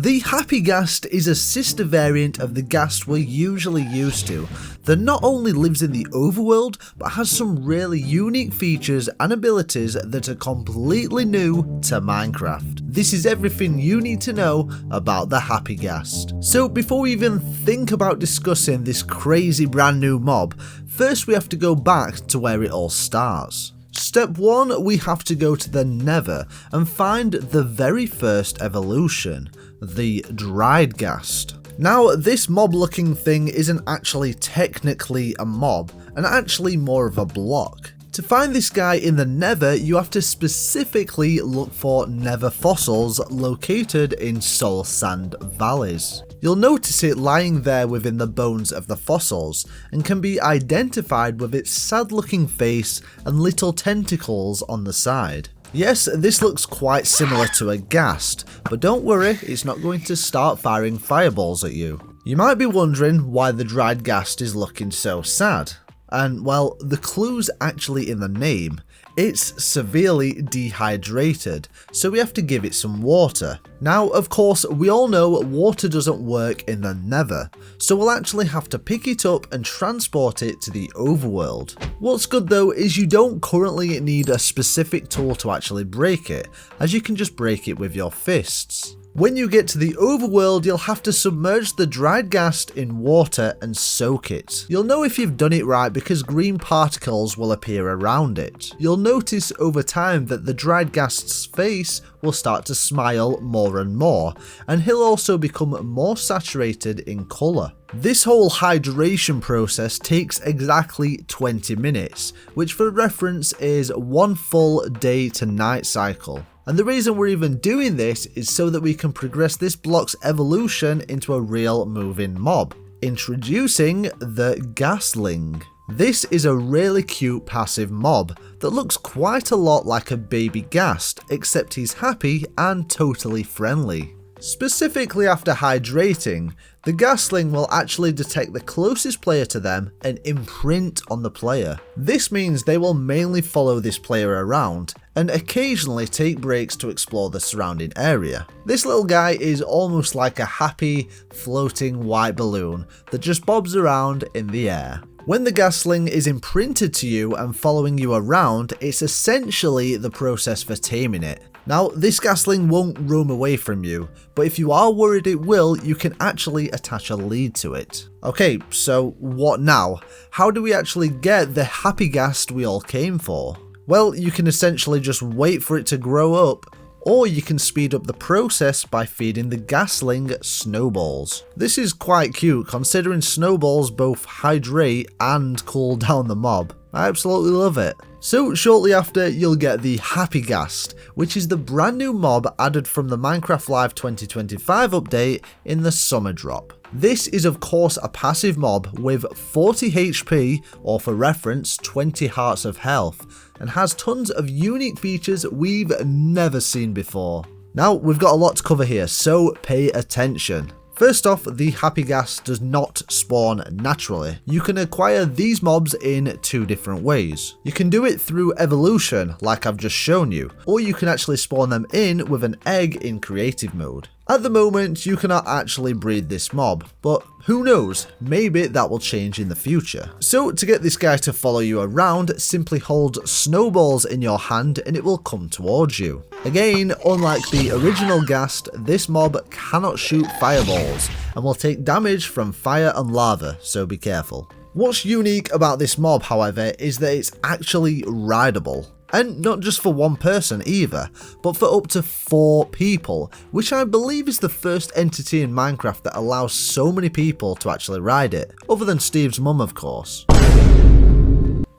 The Happy Ghast is a sister variant of the ghast we're usually used to, that not only lives in the overworld, but has some really unique features and abilities that are completely new to Minecraft. This is everything you need to know about the Happy Ghast. So before we even think about discussing this crazy brand new mob, first we have to go back to where it all starts. Step 1, we have to go to the Nether and find the very first evolution, the dried ghast. Now, this mob looking thing isn't actually technically a mob, and actually more of a block. To find this guy in the Nether, you have to specifically look for Nether fossils located in soul sand valleys. You'll notice it lying there within the bones of the fossils, and can be identified with its sad looking face and little tentacles on the side. Yes, this looks quite similar to a ghast, but don't worry, it's not going to start firing fireballs at you. You might be wondering why the dried ghast is looking so sad. And well, the clue's actually in the name. It's severely dehydrated, so we have to give it some water. Now, of course, we all know water doesn't work in the Nether, so we'll actually have to pick it up and transport it to the overworld. What's good though is you don't currently need a specific tool to actually break it, as you can just break it with your fists. When you get to the overworld, you'll have to submerge the dried ghast in water and soak it. You'll know if you've done it right because green particles will appear around it. You'll notice over time that the dried ghast's face will start to smile more and more, and he'll also become more saturated in colour. This whole hydration process takes exactly 20 minutes, which for reference is one full day to night cycle. And the reason we're even doing this is so that we can progress this block's evolution into a real moving mob. Introducing the ghastling. This is a really cute passive mob that looks quite a lot like a baby ghast, except he's happy and totally friendly. Specifically after hydrating, the ghastling will actually detect the closest player to them and imprint on the player. This means they will mainly follow this player around and occasionally take breaks to explore the surrounding area. This little guy is almost like a happy, floating white balloon that just bobs around in the air. When the ghastling is imprinted to you and following you around, it's essentially the process for taming it. Now, this ghastling won't roam away from you, but if you are worried it will, you can actually attach a lead to it. Okay, so what now? How do we actually get the Happy Ghast we all came for? Well, you can essentially just wait for it to grow up, or you can speed up the process by feeding the ghastling snowballs. This is quite cute considering snowballs both hydrate and cool down the mob. I absolutely love it. So shortly after, you'll get the Happy Ghast, which is the brand new mob added from the Minecraft Live 2025 update in the summer drop. This is of course a passive mob with 40 HP, or for reference 20 hearts of health, and has tons of unique features we've never seen before. Now, we've got a lot to cover here, so pay attention. First off, the Happy Ghast does not spawn naturally. You can acquire these mobs in two different ways. You can do it through evolution, like I've just shown you, or you can actually spawn them in with an egg in creative mode. At the moment, you cannot actually breed this mob, but who knows, maybe that will change in the future. So to get this guy to follow you around, simply hold snowballs in your hand and it will come towards you. Again, unlike the original ghast, this mob cannot shoot fireballs and will take damage from fire and lava, so be careful. What's unique about this mob, however, is that it's actually rideable. And not just for one person either, but for up to 4 people, which I believe is the first entity in Minecraft that allows so many people to actually ride it, other than Steve's mum of course.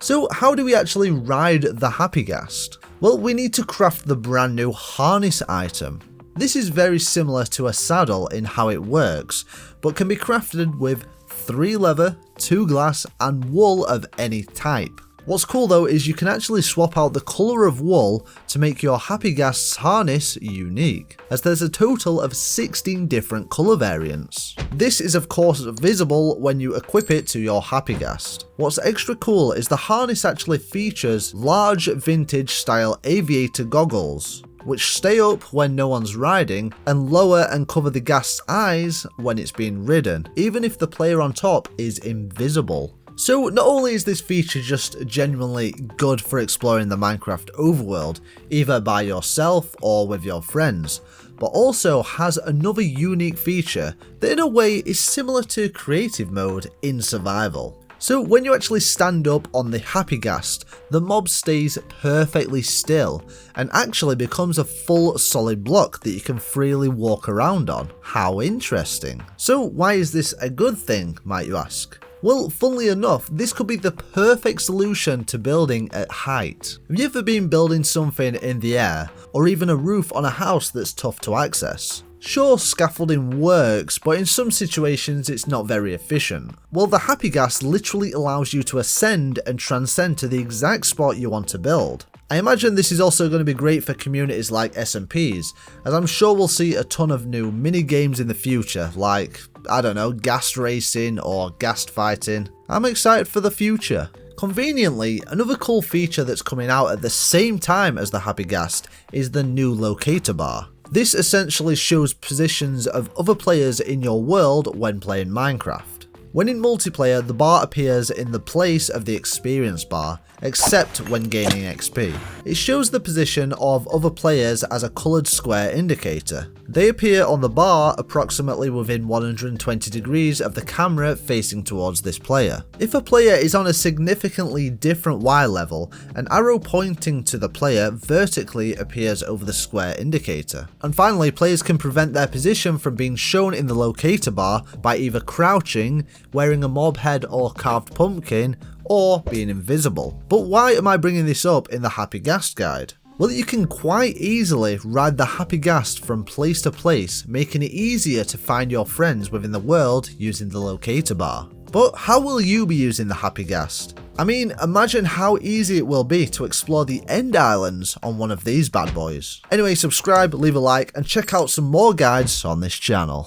So how do we actually ride the Happy Ghast? Well, we need to craft the brand new harness item. This is very similar to a saddle in how it works, but can be crafted with 3 leather, 2 glass and wool of any type. What's cool though is you can actually swap out the colour of wool to make your Happy Ghast's harness unique, as there's a total of 16 different colour variants. This is of course visible when you equip it to your Happy Ghast. What's extra cool is the harness actually features large vintage style aviator goggles. which stay up when no one's riding and lower and cover the ghast's eyes when it's being ridden, even if the player on top is invisible. So not only is this feature just genuinely good for exploring the Minecraft overworld, either by yourself or with your friends, but also has another unique feature that in a way is similar to creative mode in survival. So when you actually stand up on the Happy Ghast, the mob stays perfectly still and actually becomes a full solid block that you can freely walk around on. How interesting. So why is this a good thing, might you ask? Well, funnily enough, this could be the perfect solution to building at height. Have you ever been building something in the air, or even a roof on a house that's tough to access? Sure, scaffolding works, but in some situations it's not very efficient. Well, the Happy Ghast literally allows you to ascend and transcend to the exact spot you want to build. I imagine this is also going to be great for communities like SMPs, as I'm sure we'll see a ton of new mini games in the future, like, I don't know, ghast racing or ghast fighting. I'm excited for the future. Conveniently, another cool feature that's coming out at the same time as the Happy Ghast is the new locator bar. This essentially shows positions of other players in your world when playing Minecraft. When in multiplayer, the bar appears in the place of the experience bar, except when gaining XP. It shows the position of other players as a coloured square indicator. They appear on the bar approximately within 120 degrees of the camera facing towards this player. If a player is on a significantly different Y level, an arrow pointing to the player vertically appears over the square indicator. And finally, players can prevent their position from being shown in the locator bar by either crouching, wearing a mob head or carved pumpkin, or being invisible. But why am I bringing this up in the Happy Ghast guide? Well, you can quite easily ride the Happy Ghast from place to place, making it easier to find your friends within the world using the locator bar. But how will you be using the Happy Ghast? I mean, imagine how easy it will be to explore the End Islands on one of these bad boys. Anyway, subscribe, leave a like, and check out some more guides on this channel.